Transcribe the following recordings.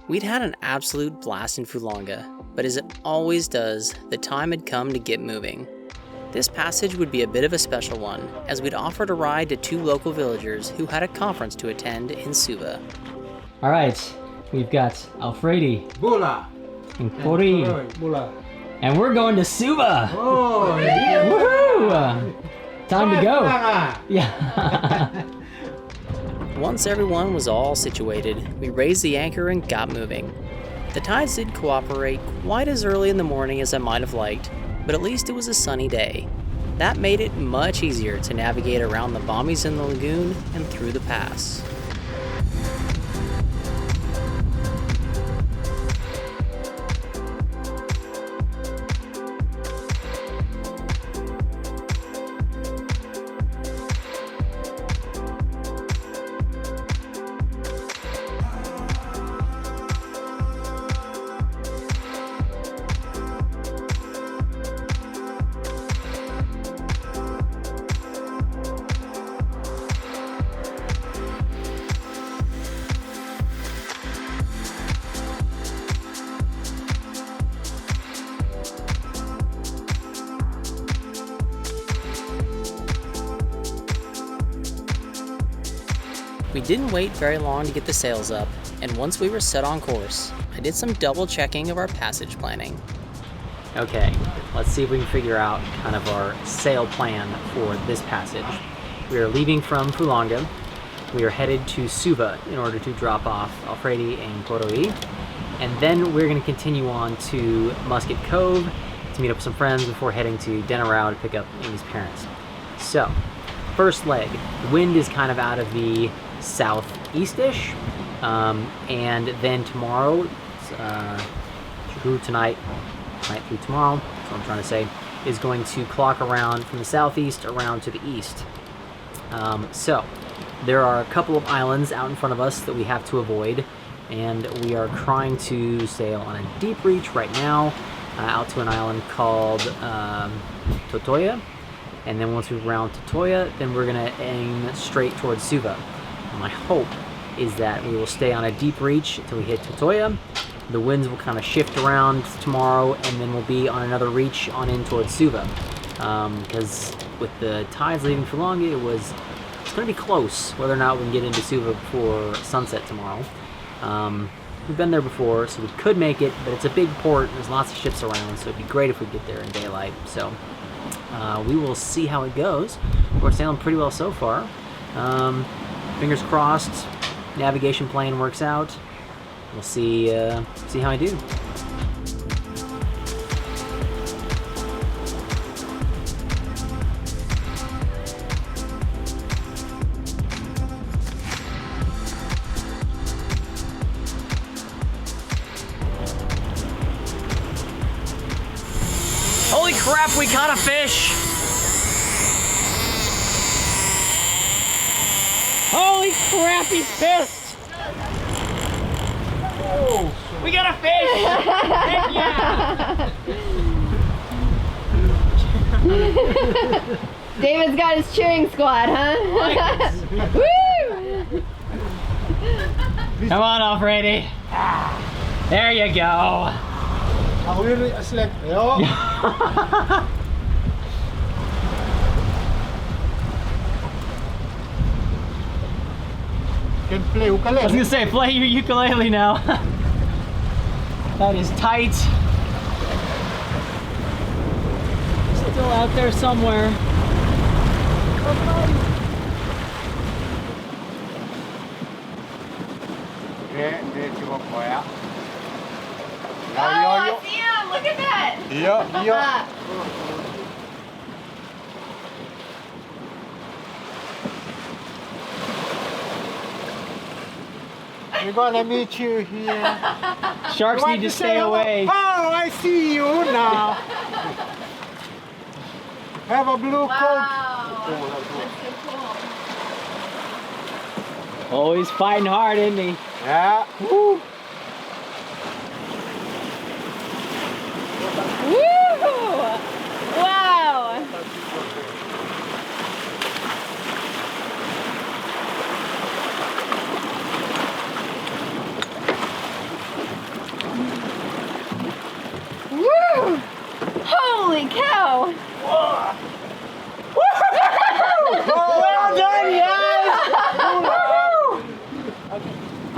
We'd had an absolute blast in Fulanga, but as it always does, the time had come to get moving. This passage would be a bit of a special one, as we'd offered a ride to 2 local villagers who had a conference to attend in Suva. All right, we've got Alifereti and Koroi, and we're going to Suva. Oh, yeah. Woohoo! Time to go. Yeah. Once everyone was all situated, we raised the anchor and got moving. The tides did cooperate quite as early in the morning as I might have liked, but at least it was a sunny day. That made it much easier to navigate around the bommies in the lagoon and through the pass. We didn't wait very long to get the sails up, and once we were set on course, I did some double checking of our passage planning. Okay, let's see if we can figure out kind of our sail plan for this passage. We are leaving from Fulanga. We are headed to Suva in order to drop off Alifereti and Koroi, and then we're going to continue on to Musket Cove to meet up with some friends before heading to Denarau to pick up Amy's parents. So, first leg, the wind is kind of out of the southeast-ish, and then tomorrow, through tonight through tomorrow, that's what I'm trying to say, is going to clock around from the southeast around to the east. So there are a couple of islands out in front of us that we have to avoid, and we are trying to sail on a deep reach right now out to an island called Totoya, and then once we round Totoya, then we're going to aim straight towards Suva. My hope is that we will stay on a deep reach until we hit Totoya. The winds will kind of shift around tomorrow, and then we'll be on another reach on in towards Suva. Because with the tides leaving Fulanga, it's going to be close whether or not we can get into Suva before sunset tomorrow. We've been there before, so we could make it, but it's a big port. There's lots of ships around, so it'd be great if we get there in daylight. So we will see how it goes. We're sailing pretty well so far. Fingers crossed, navigation plan works out. We'll see how I do. Holy crap, we caught a fish! Holy crap, he's pissed! Oh, we got a fish! Heck yeah! David's got his cheering squad, huh? Woo! Come on, Alifereti. There you go. Ako yun asleep. Yo. Can play ukulele. I was gonna say, play your ukulele now. That is tight. Still out there somewhere. Oh, I see him! Look at that! Yeah. We're gonna meet you here. Sharks need to stay away. Oh, I see you now. Have a blue coat. Wow! That's so cool. Oh, he's fighting hard, isn't he? Yeah. Woo! Woo! Wow!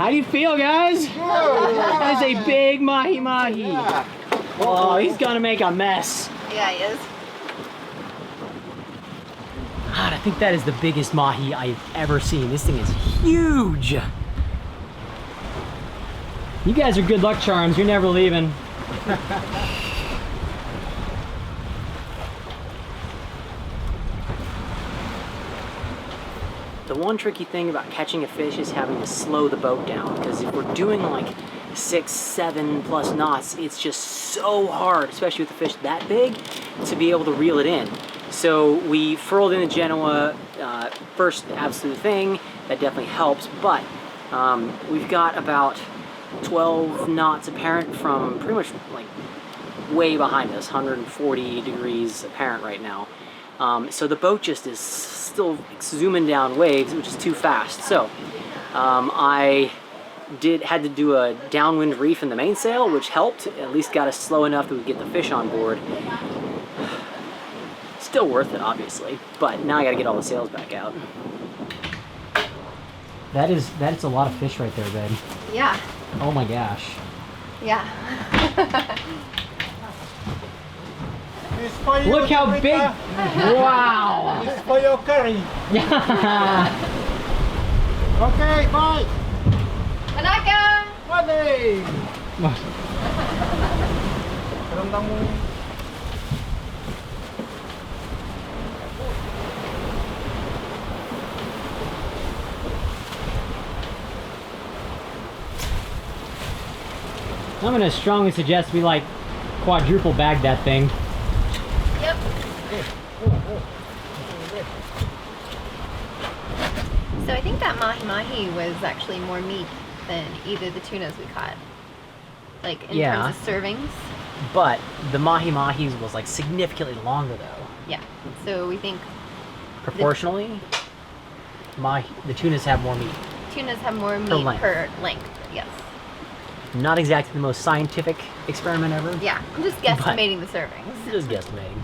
How do you feel, guys? That is a big mahi-mahi. Yeah. Oh, he's gonna make a mess. Yeah, he is. God, I think that is the biggest mahi I've ever seen. This thing is huge. You guys are good luck charms. You're never leaving. The one tricky thing about catching a fish is having to slow the boat down, because if we're doing like 6, 7+ knots, it's just so hard, especially with a fish that big, to be able to reel it in. So we furled in the Genoa, first absolute thing, that definitely helps, but we've got about 12 knots apparent from pretty much like way behind us, 140 degrees apparent right now. So the boat just is still zooming down waves, which is too fast. So I had to do a downwind reef in the mainsail, which helped, at least got us slow enough that we could get the fish on board. Still worth it, obviously, but now I gotta get all the sails back out. That's a lot of fish right there, babe. Yeah. Oh my gosh. Yeah. It's for you, Look how big! Rita. Wow! It's for your curry. Okay, bye. Manaka! Bye. Ramdam mo. I'm gonna strongly suggest we like quadruple bag that thing. Yep. So I think that mahi-mahi was actually more meat than either the tunas we caught. Like in Yeah. terms of servings. But the mahi-mahis was like significantly longer though. Yeah. So we think Proportionally, the tunas have more meat. tunas have more meat per length. Yes. Not exactly the most scientific experiment ever. Yeah. I'm just guesstimating the servings. Just guesstimating.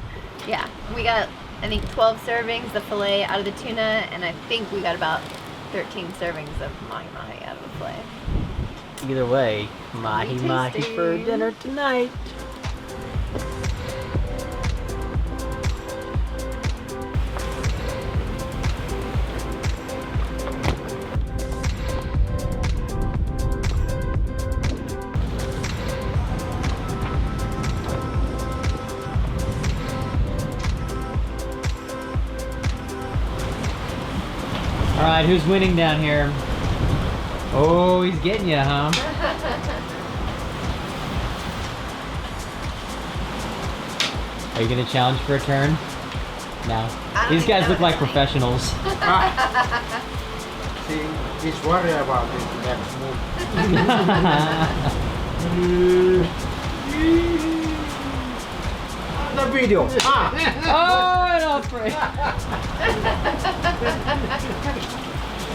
Yeah. We got, I think, 12 servings of fillet out of the tuna, and I think we got about 13 servings of mahi-mahi out of the fillet. Either way, mahi-mahi tasty. for dinner tonight. Alright, who's winning down here? Oh, he's getting you, huh? Are you gonna challenge for a turn? No. These guys look like professionals. See, he's worried about it next move. The video. Oh, Alfred!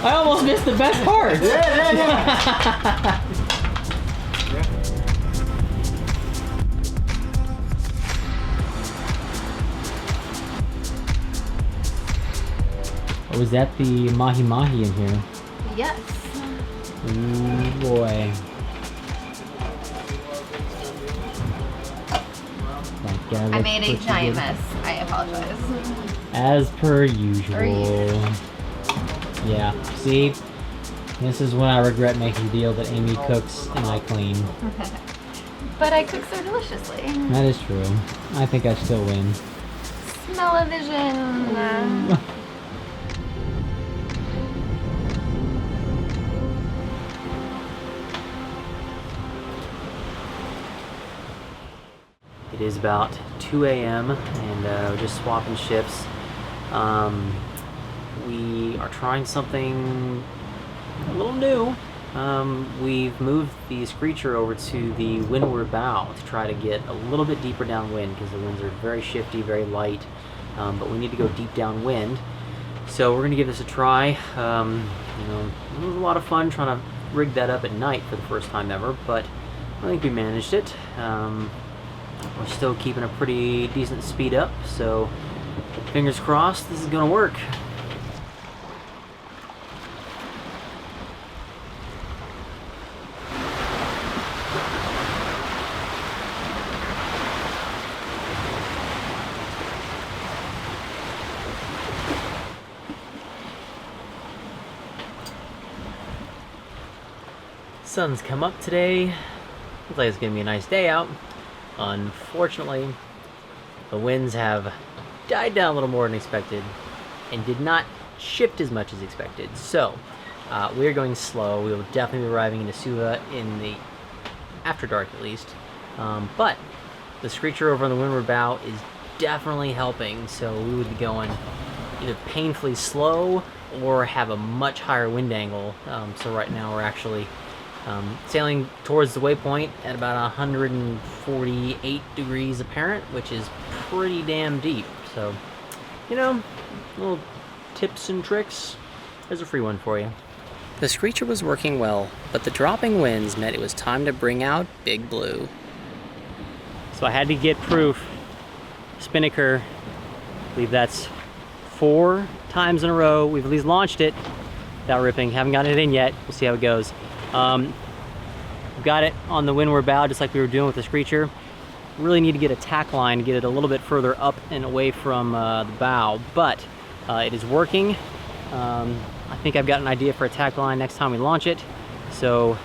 I almost missed the best part. Yeah. Oh, is that the mahi-mahi in here? Yes. Ooh, boy. I made a giant mess. I apologize. As per usual. Per usual. Yeah, see? This is when I regret making the deal that Amy cooks and I clean. But I cook so deliciously. That is true. I think I still win. Smell-o-vision. It is about 2 a.m. and we're just swapping shifts. We are trying something a little new. We've moved the Screecher over to the windward bow to try to get a little bit deeper downwind because the winds are very shifty, very light, but we need to go deep downwind. So we're going to give this a try. You know, it was a lot of fun trying to rig that up at night for the first time ever, but I think we managed it. We're still keeping a pretty decent speed up, so fingers crossed this is going to work. Sun's come up today. Looks like it's gonna be a nice day out. Unfortunately, the winds have died down a little more than expected and did not shift as much as expected. So we're going slow. We will definitely be arriving into Suva in the after dark at least. But the screecher over on the windward bow is definitely helping, so we would be going either painfully slow or have a much higher wind angle. So right now we're actually sailing towards the waypoint at about 148 degrees apparent, which is pretty damn deep. So, you know, little tips and tricks. There's a free one for you. The screecher was working well, but the dropping winds meant it was time to bring out Big Blue. So I had to get proof. Spinnaker, I believe that's 4 times in a row. We've at least launched it without ripping. Haven't gotten it in yet. We'll see how it goes. We've got it on the windward bow just like we were doing with the screecher. Really need to get a tack line to get it a little bit further up and away from the bow, but it is working. I think I've got an idea for a tack line next time we launch it. So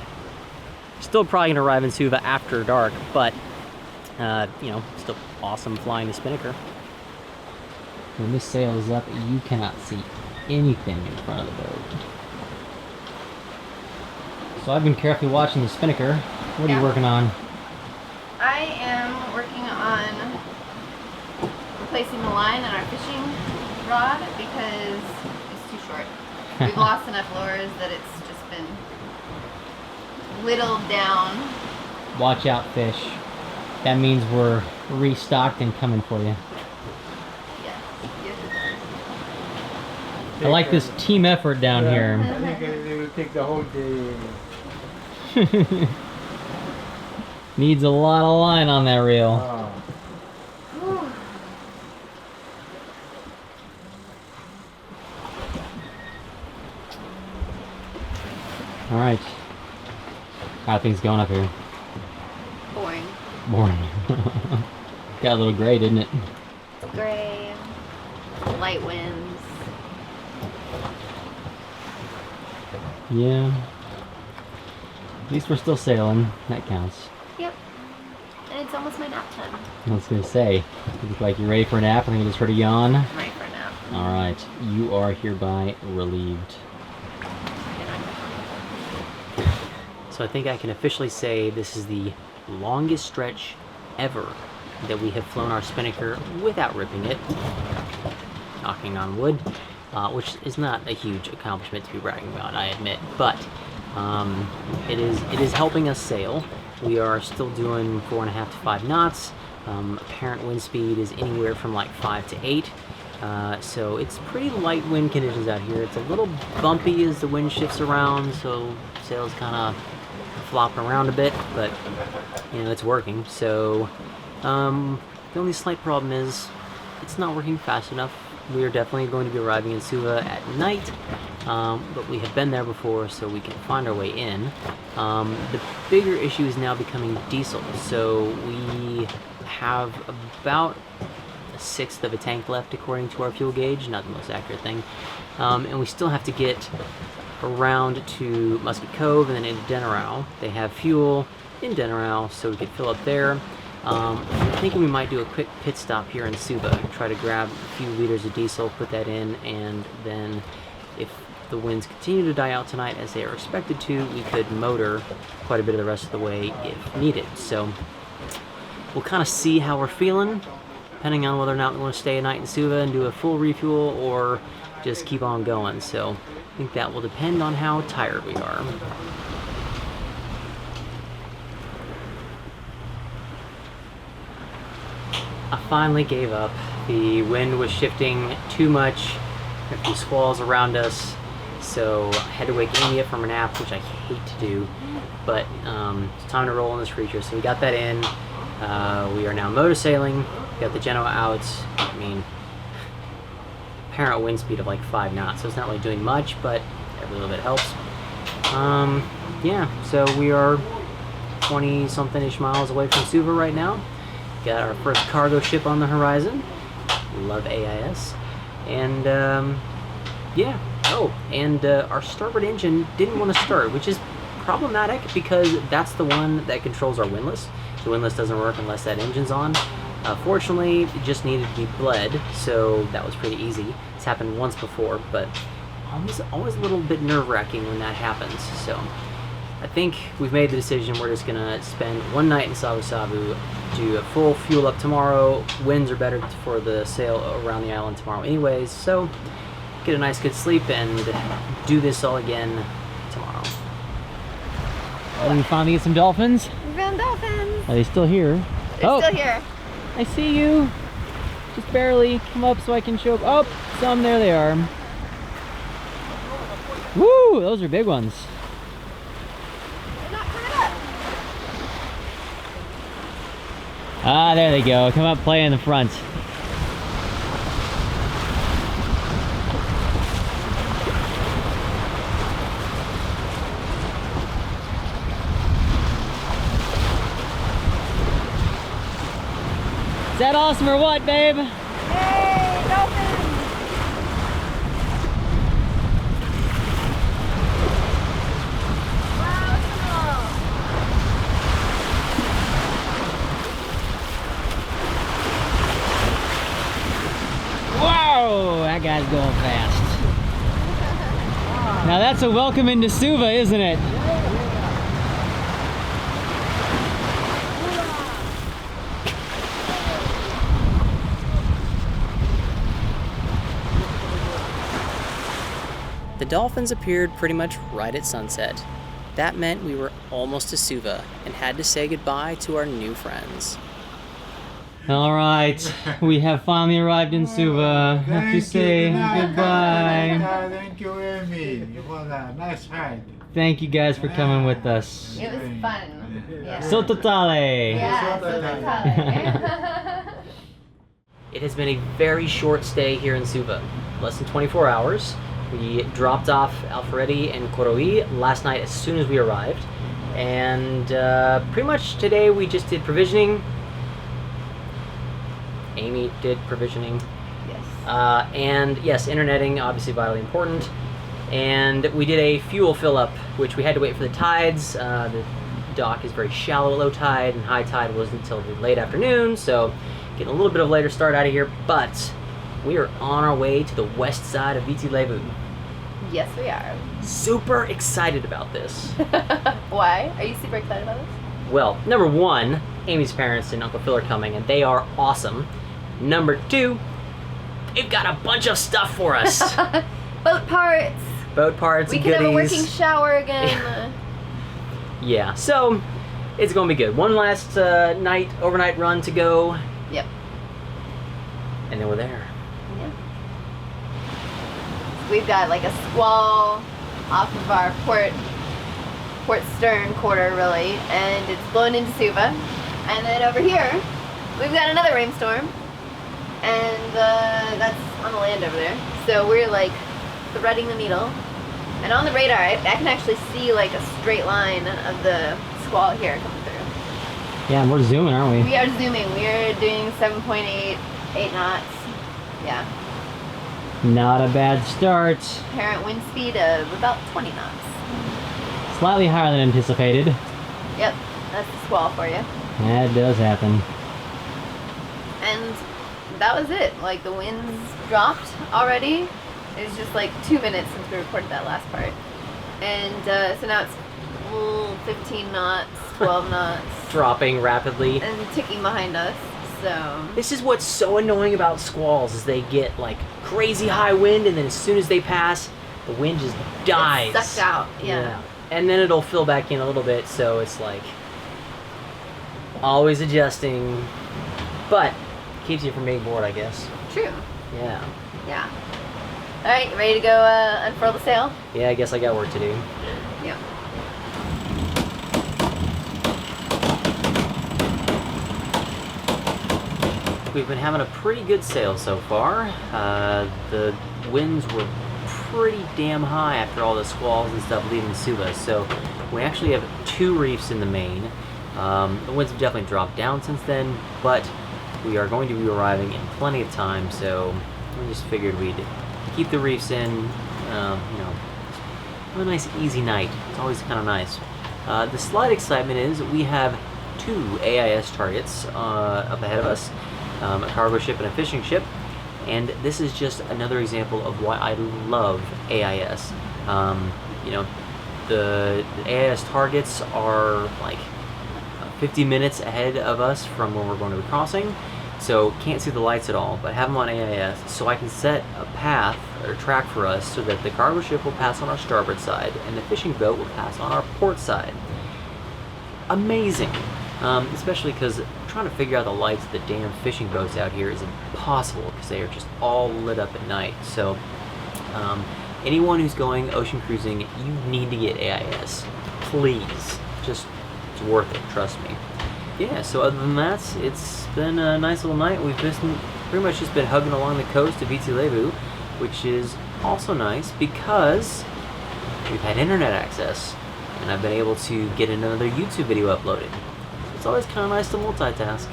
still probably gonna arrive in Suva after dark, but you know, still awesome flying the Spinnaker. When this sail is up, you cannot see anything in front of the boat. So I've been carefully watching the Spinnaker. What are you working on? I am working on replacing the line on our fishing rod because it's too short. We've lost enough lures that it's just been whittled down. Watch out, fish. That means we're restocked and coming for you. Yes, yes it I like this team effort down here. I think it will take the whole day. Needs a lot of line on that reel. does. All right. How are things going up here? Boring. Boring. Got a little gray, didn't it? Gray, light winds. Yeah. At least we're still sailing. That counts. Yep. And it's almost my nap time. I was gonna say, you look like you're ready for a nap. I think I just heard a yawn. I'm ready for a nap. All right, you are hereby relieved. So I think I can officially say this is the longest stretch ever that we have flown our Spinnaker without ripping it. Knocking on wood, which is not a huge accomplishment to be bragging about, I admit, but it is helping us sail. We are still doing 4.5 to 5 knots. Apparent wind speed is anywhere from like 5 to 8. So it's pretty light wind conditions out here. It's a little bumpy as the wind shifts around, so sails kind of flopping around a bit, but you know, it's working. So the only slight problem is it's not working fast enough. We are definitely going to be arriving in Suva at night, but we have been there before, so we can find our way in. The bigger issue is now becoming diesel, so we have about 1/6 of a tank left according to our fuel gauge, not the most accurate thing, and we still have to get around to Musket Cove and then into Denarau. They have fuel in Denarau, so we could fill up there. I'm thinking we might do a quick pit stop here in Suva, try to grab a few liters of diesel, put that in, and then if the winds continue to die out tonight as they are expected to, we could motor quite a bit of the rest of the way if needed. So we'll kind of see how we're feeling, depending on whether or not we want to stay a night in Suva and do a full refuel or just keep on going. So I think that will depend on how tired we are. I finally gave up. The wind was shifting too much, a few squalls around us, so I had to wake Amy up from her nap, which I hate to do, but it's time to roll in this creature. So we got that in. We are now motor sailing. We got the Genoa out. I mean, apparent wind speed of like 5 knots, so it's not really doing much, but every little bit helps. Yeah, so we are 20-something-ish miles away from Suva right now. Got our first cargo ship on the horizon. Love AIS. And yeah. Oh, and our starboard engine didn't want to start, which is problematic because that's the one that controls our windlass. The windlass doesn't work unless that engine's on. Fortunately, it just needed to be bled, so that was pretty easy. It's happened once before, but always a little bit nerve-wracking when that happens. So I think we've made the decision. We're just gonna spend one night in Savu Savu, do a full fuel up tomorrow. Winds are better for the sail around the island tomorrow anyways, so get a nice good sleep and do this all again tomorrow. Oh, we finally get some dolphins? We found dolphins. Are they still here? They're still here. I see you. Just barely. Come up so I can show up. Oh, some. There they are. Woo! Those are big ones. They're not coming up. Ah, there they go. Come up, play in the front. Is that awesome or what, babe? Yay, dolphins! Wow, cool. Whoa! That guy's going fast. Now that's a welcome into Suva, isn't it? The dolphins appeared pretty much right at sunset. That meant we were almost to Suva and had to say goodbye to our new friends. All right, we have finally arrived in Suva. Have to say goodbye. Thank you, Amy. It was a nice ride. Thank you guys for coming with us. It was fun. Yeah. So totale. Yeah, so totale. It has been a very short stay here in Suva, less than 24 hours. We dropped off Alifereti and Koroi last night as soon as we arrived, and pretty much today we just did provisioning. Amy did provisioning. Yes. And yes, interneting, obviously vitally important. And we did a fuel fill up, which we had to wait for the tides. The dock is very shallow at low tide, and high tide wasn't until the late afternoon, so getting a little bit of later start out of here, but we are on our way to the west side of Viti Levu. Yes, we are. Super excited about this. Why? Are you super excited about this? Well, number one, Amy's parents and Uncle Phil are coming, and they are awesome. Number two, they've got a bunch of stuff for us. Boat parts. Boat parts We and can have a goodies. working shower again. Yeah, so it's gonna be good. One last overnight run to go, Yep. and then we're there. Yeah. We've got like a squall off of our port stern quarter, really, and it's blown into Suva. And then over here, we've got another rainstorm, and that's on the land over there. So we're like threading the needle. And on the radar, I can actually see like a straight line of the squall here coming through. Yeah, and we're zooming, aren't we? We are zooming. We are doing 7.8 knots. Yeah. Not a bad start. Apparent wind speed of about 20 knots. Slightly higher than anticipated. Yep, that's the squall for you. That does happen. And that was it. Like the winds dropped already. It was just like 2 minutes since we recorded that last part. And so now it's 15 knots, 12 knots. Dropping rapidly. And ticking behind us. So This is what's so annoying about squalls, is they get like crazy high wind, and then as soon as they pass, the wind just dies. it's sucked out. Yeah. And then it'll fill back in a little bit, so it's like always adjusting, but keeps you from being bored, I guess. True. Yeah. Yeah. All right, ready to go unfurl the sail? Yeah, I guess I got work to do. Yeah. We've been having a pretty good sail so far. The winds were pretty damn high after all the squalls and stuff leaving Suva, so we actually have 2 reefs in the main. The winds have definitely dropped down since then, but we are going to be arriving in plenty of time, so we just figured we'd keep the reefs in, you know, have a nice easy night. It's always kind of nice. The slight excitement is we have 2 AIS targets up ahead of us, a cargo ship and a fishing ship, and this is just another example of why I love AIS. You know, the AIS targets are like 50 minutes ahead of us from where we're going to be crossing, so can't see the lights at all, but have them on AIS so I can set a path or track for us so that the cargo ship will pass on our starboard side and the fishing boat will pass on our port side. Amazing! Especially because trying to figure out the lights of the damn fishing boats out here is impossible because they are just all lit up at night. So anyone who's going ocean cruising, you need to get AIS. Please. Just, it's worth it, trust me. Yeah, so other than that, it's been a nice little night. We've just pretty much just been hugging along the coast of Viti Levu, which is also nice because we've had internet access and I've been able to get another YouTube video uploaded. It's always kind of nice to multitask.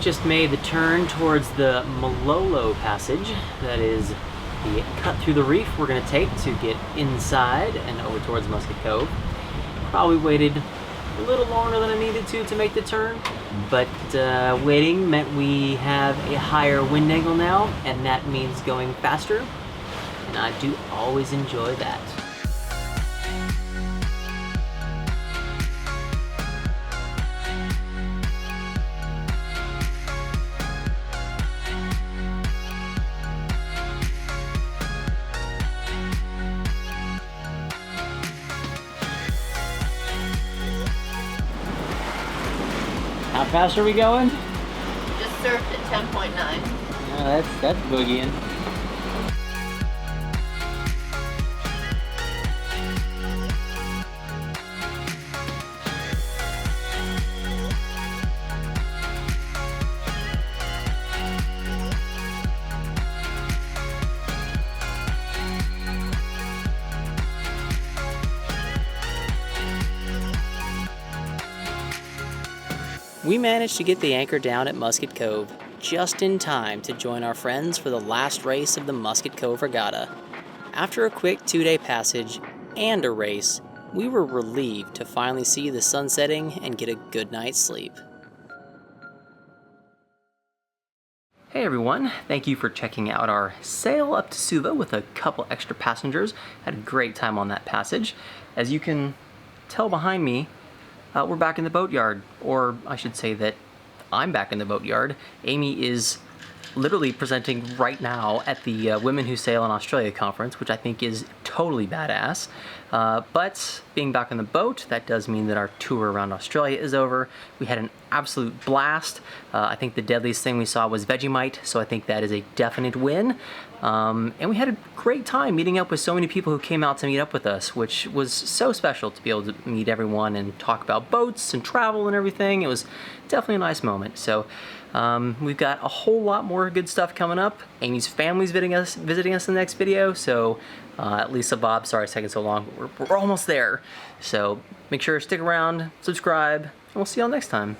Just made the turn towards the Malolo passage. That is the cut through the reef we're going to take to get inside and over towards Musket Cove. Probably waited a little longer than I needed to make the turn, but waiting meant we have a higher wind angle now, and that means going faster, and I do always enjoy that. How fast are we going? Just surfed at 10.9. Yeah, that's boogieing. We managed to get the anchor down at Musket Cove just in time to join our friends for the last race of the Musket Cove Regatta. After a quick 2-day passage and a race, we were relieved to finally see the sun setting and get a good night's sleep. Hey everyone, thank you for checking out our sail up to Suva with a couple extra passengers. Had a great time on that passage. As you can tell behind me, we're back in the boatyard, or I should say that I'm back in the boatyard. Amy is literally presenting right now at the Women Who Sail in Australia conference, which I think is totally badass. But being back on the boat, that does mean that our tour around Australia is over. We had an absolute blast. I think the deadliest thing we saw was Vegemite, so I think that is a definite win. And we had a great time meeting up with so many people who came out to meet up with us, which was so special to be able to meet everyone and talk about boats and travel and everything. It was definitely a nice moment. So we've got a whole lot more good stuff coming up. Amy's family's visiting us in the next video, so Lisa, Bob, sorry it's taking so long, but we're almost there. So make sure to stick around, subscribe, and we'll see y'all next time.